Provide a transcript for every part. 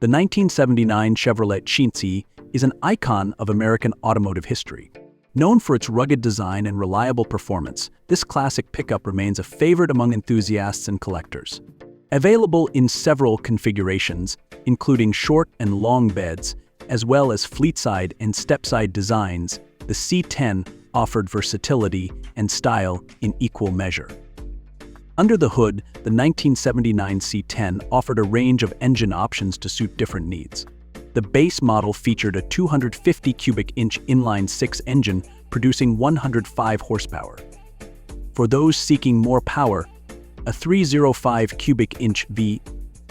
The 1979 Chevrolet C10 is an icon of American automotive history. Known for its rugged design and reliable performance, this classic pickup remains a favorite among enthusiasts and collectors. Available in several configurations, including short and long beds, as well as fleetside and stepside designs, the C10 offered versatility and style in equal measure. Under the hood, the 1979 C10 offered a range of engine options to suit different needs. The base model featured a 250 cubic inch inline-six engine producing 105 horsepower. For those seeking more power, a 305 cubic inch V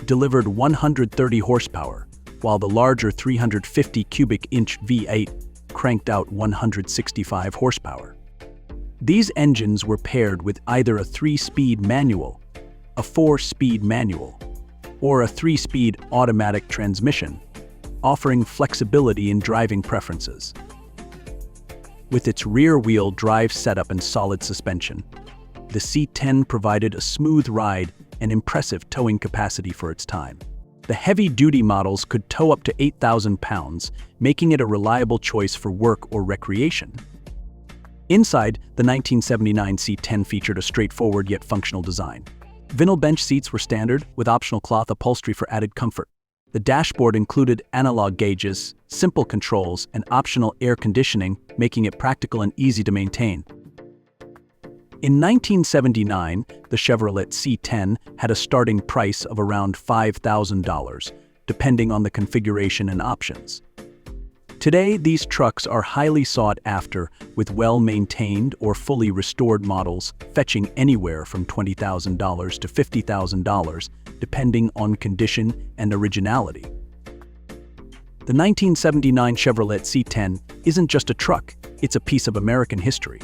delivered 130 horsepower, while the larger 350 cubic inch V8 cranked out 165 horsepower. These engines were paired with either a 3-speed manual, a 4-speed manual, or a 3-speed automatic transmission, offering flexibility in driving preferences. With its rear-wheel drive setup and solid suspension, the C10 provided a smooth ride and impressive towing capacity for its time. The heavy-duty models could tow up to 8,000 pounds, making it a reliable choice for work or recreation. Inside, the 1979 C10 featured a straightforward yet functional design. Vinyl bench seats were standard, with optional cloth upholstery for added comfort. The dashboard included analog gauges, simple controls, and optional air conditioning, making it practical and easy to maintain. In 1979, the Chevrolet C10 had a starting price of around $5,000, depending on the configuration and options. Today, these trucks are highly sought after, with well-maintained or fully restored models fetching anywhere from $20,000 to $50,000, depending on condition and originality. The 1979 Chevrolet C10 isn't just a truck, it's a piece of American history.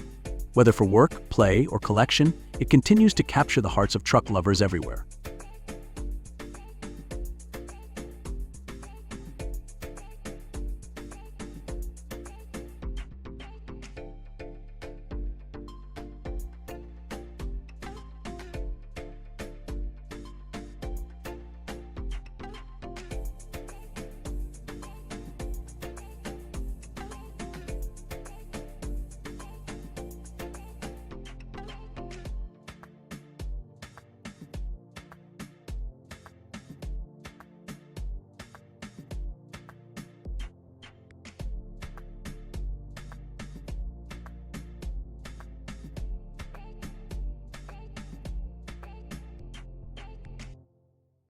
Whether for work, play, or collection, it continues to capture the hearts of truck lovers everywhere.